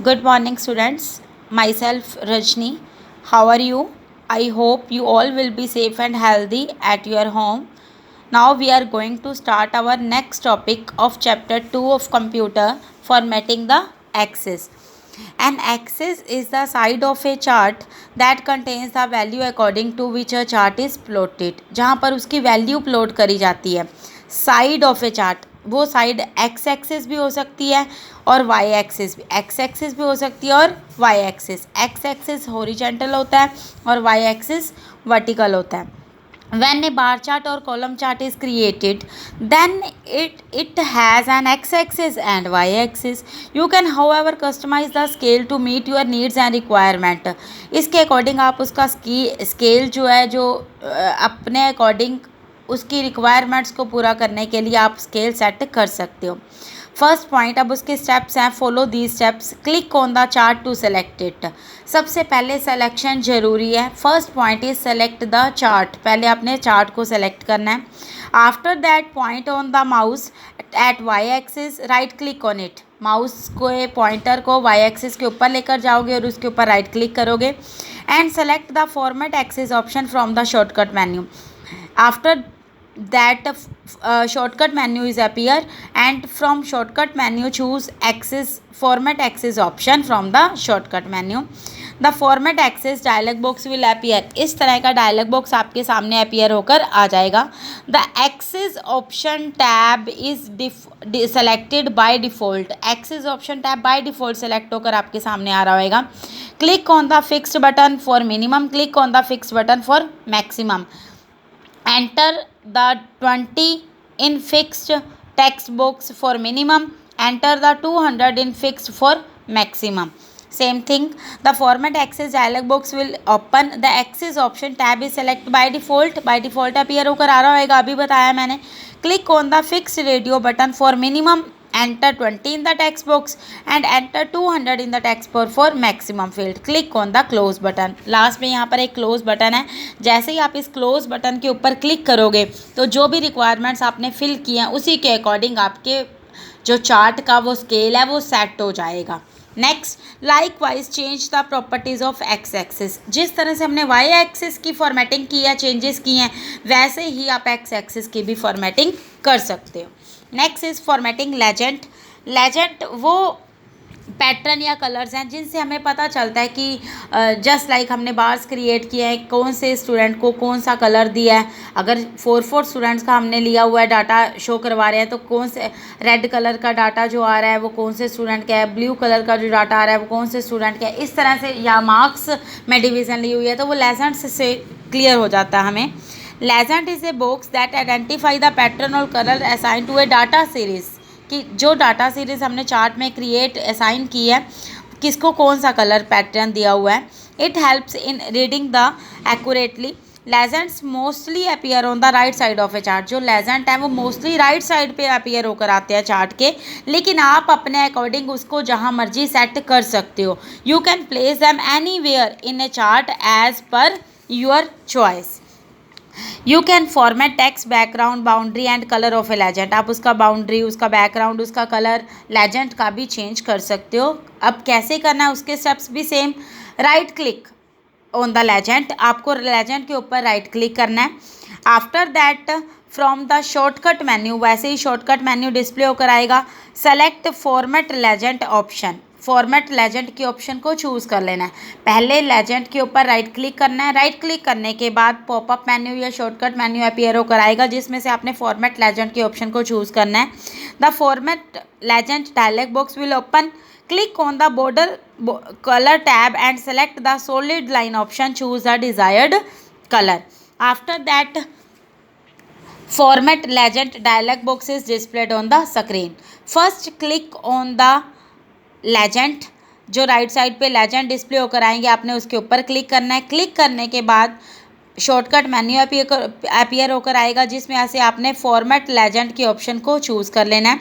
Good morning, students. Myself Rajni. How are you? I hope you all will be safe and healthy at your home. Now we are going to start our next topic of chapter 2 of computer, formatting the axis. An axis is the side of a chart that contains the value according to which a chart is plotted. जहाँ पर उसकी value plot करी जाती है. Side of A chart, वो side x axis भी हो सकती है और वाई एक्सिस भी हो सकती है और वाई एक्सिस हॉरिजॉन्टल होता है और वाई एक्सिस वर्टिकल होता है. When a bar chart or column chart is created, then it has an x-axis and y-axis. You can, however, customize the scale to meet your needs and requirement. इसके according आप उसका scale जो है जो अपने according उसकी requirements को पूरा करने के लिए आप स्केल सेट कर सकते हो. फर्स्ट पॉइंट, अब उसके स्टेप्स हैं. Follow the steps. Click on the chart to select it. सबसे पहले सिलेक्शन ज़रूरी है. First point is select the chart. पहले आपने चार्ट को सेलेक्ट करना है. After that point on the mouse at y axis, right click on it. Mouse को पॉइंटर को वाई एक्सिस के ऊपर लेकर जाओगे और उसके ऊपर राइट क्लिक करोगे and select the format axis option from the shortcut menu. After that shortcut menu is appear, and from shortcut menu choose axis format axis option from the shortcut menu. The format axis dialog box will appear. इस तरह का dialog box आपके सामने appear होकर आ जाएगा. The axis option tab is selected by default. Axis option tab by default select होकर आपके सामने आ रहा होगा. Click on the fixed button for minimum. Click on the fixed button for maximum. Enter the 20 in fixed text box for minimum. Enter the 200 in fixed for maximum. Same thing, the format axis dialog box will open. The axis option tab is select by default. By default appear होकर आ रहा होगा, अभी बताया मैंने. Click on the fixed radio button for minimum. Enter 20 in the text box and enter 200 in the text box for maximum field. Click on the close button. Last में यहाँ पर एक क्लोज बटन है. जैसे ही आप इस क्लोज बटन के ऊपर क्लिक करोगे तो जो भी रिक्वायरमेंट्स आपने फिल किए हैं उसी के अकॉर्डिंग आपके जो चार्ट का वो स्केल है वो सेट हो जाएगा. Next, like wise change the properties of x axis. जिस तरह से हमने वाई एक्सिस की फॉर्मेटिंग की है, चेंजेस की हैं, वैसे ही आप एक्स एक्सिस की भी फॉर्मेटिंग कर सकते हो. Next is formatting legend. Legend वो पैटर्न या कलर्स हैं जिनसे हमें पता चलता है कि जस्ट लाइक हमने बार्स क्रिएट किए हैं, कौन से स्टूडेंट को कौन सा कलर दिया है. अगर 4 स्टूडेंट्स का हमने लिया हुआ है, डाटा शो करवा रहे हैं, तो कौन से रेड कलर का डाटा जो आ रहा है वो कौन से स्टूडेंट का है, ब्लू कलर का जो डाटा आ रहा है वो कौन से स्टूडेंट का है. इस तरह से, या मार्क्स में डिवीज़न ली हुई है तो वो लेजेंड से क्लियर हो जाता है हमें. Legend is a box that identify the pattern और colour assign to a data series. कि जो डाटा सीरीज़ हमने चार्ट में क्रिएट असाइन की है, किसको कौन सा कलर पैटर्न दिया हुआ है. It helps in reading the accurately. Legends mostly appear on the right side of A chart. जो लेजेंड है वो मोस्टली राइट साइड पे अपीयर होकर आते हैं चार्ट के, लेकिन आप अपने अकॉर्डिंग उसको जहाँ मर्जी सेट कर सकते हो. You can place them anywhere in a chart as per your choice. You can format text, background, boundary and colour of a legend. आप उसका बाउंड्री, उसका बैकग्राउंड, उसका कलर लेजेंड का भी चेंज कर सकते हो. अब कैसे करना है उसके स्टेप्स भी same. Right click on the legend. आपको लेजेंड के ऊपर राइट क्लिक करना है. After that from the shortcut menu, वैसे ही शॉर्टकट मेन्यू डिस्प्ले होकर आएगा. Select format legend option. Format legend के ऑप्शन को चूज़ कर लेना है. पहले लेजेंड के ऊपर राइट क्लिक करना है. राइट क्लिक करने के बाद पॉपअप मेन्यू या शॉर्टकट मेन्यू अपीयर होकर आएगा जिसमें से आपने फॉर्मेट लेजेंड के ऑप्शन को चूज़ करना है. The format legend dialog box will open. Click on the border colour tab and select the solid line option. Choose the desired colour. After that format legend dialog box is displayed on the screen. First click on the legend. जो right side पे legend display होकर आएंगे आपने उसके ऊपर click करना है. Click करने के बाद शॉर्टकट मेन्यू अपीयर होकर आएगा जिसमें ऐसे आपने फॉर्मेट लेजेंड के ऑप्शन को चूज़ कर लेना है.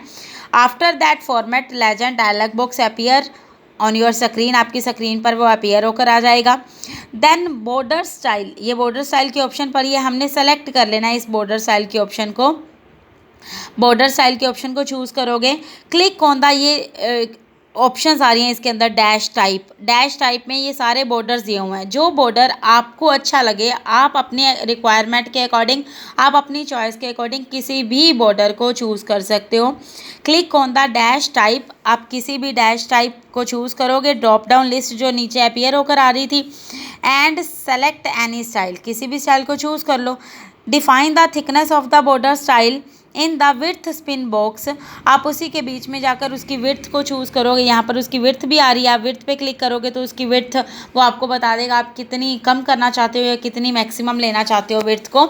After that format legend dialog box appear on your screen. आपकी स्क्रीन पर वो अपीयर होकर आ जाएगा. Then border style. ये बॉर्डर स्टाइल के ऑप्शन पर ये हमने सेलेक्ट कर लेना है. इस बॉर्डर स्टाइल के ऑप्शन को चूज़ करोगे. क्लिक ऑन द ये ऑप्शंस आ रही हैं इसके अंदर। डैश टाइप में ये सारे बॉर्डर्स दिए हुए हैं। जो बॉर्डर आपको अच्छा लगे आप अपने रिक्वायरमेंट के अकॉर्डिंग, आप अपनी चॉइस के अकॉर्डिंग किसी भी बॉर्डर को चूज़ कर सकते हो। Click on the dash type, आप किसी भी डैश टाइप को चूज़ करोगे। ड्रॉप डाउन लिस्ट जो नीचे अपीयर होकर आ रही थी, एंड सेलेक्ट एनी स्टाइल, किसी भी स्टाइल को चूज़ कर लो। Define the thickness of the border style in the width spin box, आप उसी के बीच में जाकर उसकी विड्थ को चूज़ करोगे। यहाँ पर उसकी विड्थ भी आ रही है, आप विड्थ पे क्लिक करोगे तो उसकी विड्थ वो आपको बता देगा आप कितनी कम करना चाहते हो या कितनी मैक्सिमम लेना चाहते हो विड्थ को।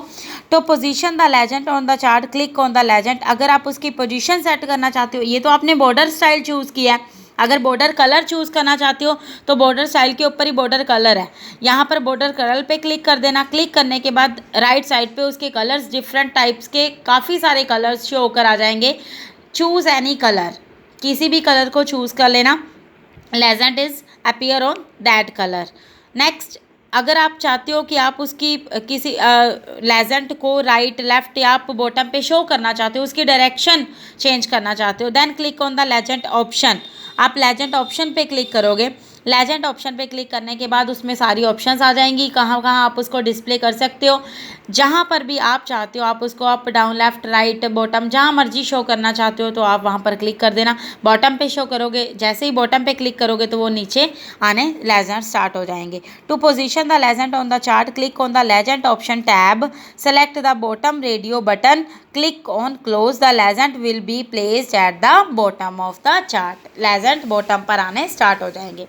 तो position the legend on the chart, click on the legend, अगर आप उसकी पोजीशन सेट करना चाहते हो। ये तो आपने बॉर्डर स्टाइल चूज़ किया है, अगर बॉर्डर कलर चूज़ करना चाहते हो तो बॉर्डर स्टाइल के ऊपर ही बॉर्डर कलर है, यहाँ पर बॉर्डर कलर पे क्लिक कर देना। क्लिक करने के बाद राइट साइड पे उसके कलर्स, डिफरेंट टाइप्स के काफ़ी सारे कलर्स शो होकर आ जाएंगे। चूज़ एनी कलर, किसी भी कलर को चूज़ कर लेना। Legend is appear on that colour. Next, अगर आप चाहते हो कि आप उसकी किसी लेजेंड को राइट लेफ्ट या आप बॉटम पे शो करना चाहते हो, उसकी डायरेक्शन चेंज करना चाहते हो, then click on the legend option, आप लेजेंड ऑप्शन पे क्लिक करोगे। लेजेंड ऑप्शन पे क्लिक करने के बाद उसमें सारी ऑप्शंस आ जाएंगी, कहाँ कहाँ आप उसको डिस्प्ले कर सकते हो। जहाँ पर भी आप चाहते हो आप उसको up down left right bottom जहाँ मर्जी शो करना चाहते हो तो आप वहाँ पर क्लिक कर देना। बॉटम पे शो करोगे, जैसे ही बॉटम पे क्लिक करोगे तो वो नीचे आने लेजेंड स्टार्ट हो जाएंगे। To position the legend on the chart, click on the legend option tab, select the bottom radio button, click on close, the legend will be placed at the bottom of the chart, legend bottom पर आने start हो जाएंगे।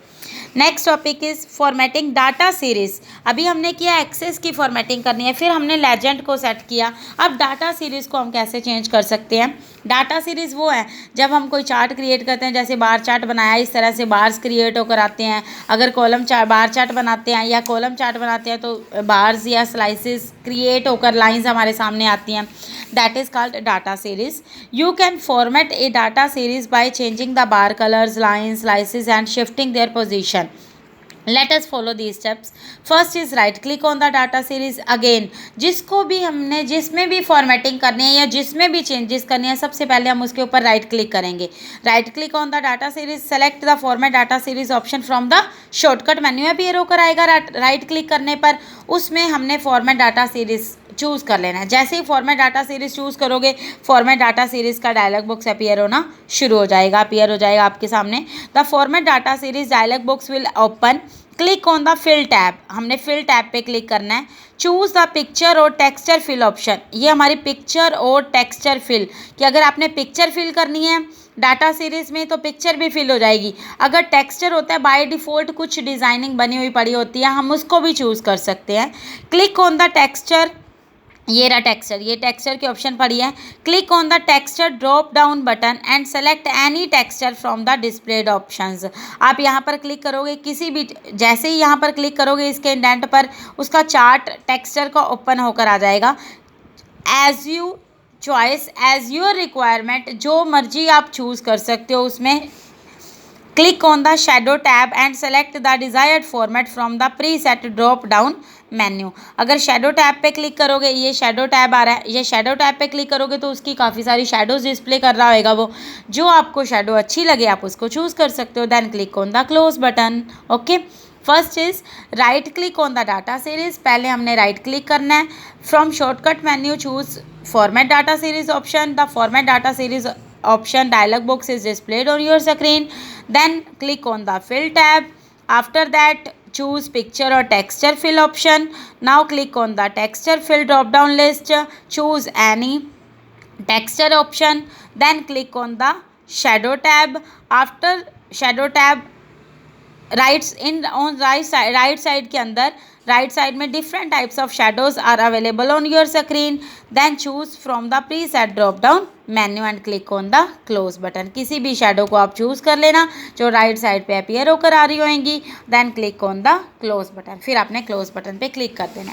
Next topic is formatting data series. अभी हमने किया access की formatting करनी है, फिर हमने लेजेंड को सेट किया। अब डाटा सीरीज़ को हम कैसे चेंज कर सकते हैं। डाटा सीरीज़ वो है जब हम कोई चार्ट क्रिएट करते हैं, जैसे बार चार्ट बनाया इस तरह से बार्स क्रिएट होकर आते हैं। अगर कॉलम चार्ट बार चार्ट बनाते हैं या कॉलम चार्ट बनाते हैं तो बार्स या स्लाइसेस क्रिएट होकर लाइंस हमारे सामने आती हैं। That is called data series. You can format A data series by changing the bar colours, lines, slices and shifting their position. Let us follow these steps. First is right click on the data series. Again, जिसको भी हमने जिसमें भी formatting करनी है या जिसमें भी चेंजेस करनी है, सबसे पहले हम उसके ऊपर राइट क्लिक करेंगे। Right click on the data series, select the format data series option from the shortcut menu appear होकर आएगा राइट क्लिक करने पर। उसमें हमने फॉर्मेट डाटा सीरीज चूज़ कर लेना है। जैसे ही फॉर्मेट डाटा सीरीज चूज़ करोगे, फॉर्मेट डाटा सीरीज का डायलॉग बॉक्स अपीयर होना शुरू हो जाएगा, अपीयर हो जाएगा आपके सामने। The format data series dialog box will open. Click on the fill tab, हमने फिल टैब पे क्लिक करना है। चूज़ द पिक्चर और टेक्सचर फिल ऑप्शन, ये हमारी पिक्चर और टेक्सचर फिल कि अगर आपने पिक्चर फिल करनी है डाटा सीरीज़ में तो पिक्चर भी फिल हो जाएगी। अगर टेक्सचर होता है बाय डिफ़ॉल्ट कुछ डिज़ाइनिंग बनी हुई पड़ी होती है, हम उसको भी चूज़ कर सकते हैं। क्लिक ऑन द टेक्सचर, ये रहा टेक्सचर, ये टेक्सचर की ऑप्शन पड़ी है। Click on the texture drop down button and select any texture from the displayed options. आप यहाँ पर क्लिक करोगे किसी भी, जैसे ही यहाँ पर क्लिक करोगे इसके इंडेंट पर उसका चार्ट टेक्सचर का ओपन होकर आ जाएगा। As you choice, as your requirement, जो मर्जी आप चूज़ कर सकते हो उसमें। Click on the shadow tab and select the desired format from the preset drop down menu. अगर शेडो टैब पे क्लिक करोगे, ये शेडो टैब आ रहा है, ये शेडो टैब पे क्लिक करोगे तो उसकी काफ़ी सारी शेडोज़ डिस्प्ले कर रहा होगा। वो जो आपको शेडो अच्छी लगे आप उसको चूज़ कर सकते हो। Then click on the close button. Okay, first is right click on the data series, पहले हमने राइट क्लिक करना है। From shortcut menu choose format data series option. The format data series option dialog box is displayed on your screen. Then click on the fill tab. After that choose picture or texture fill option. Now click on the texture fill drop down list, choose any texture option, then click on the shadow tab. After shadow tab right side के अंदर right side में different types of shadows are available on your screen. Then choose from the preset drop down menu and click on the close button. किसी भी shadow को आप choose कर लेना जो राइट साइड पे अपीयर होकर आ रही होंगी। Then click on the close button, फिर आपने क्लोज बटन पे क्लिक कर देना।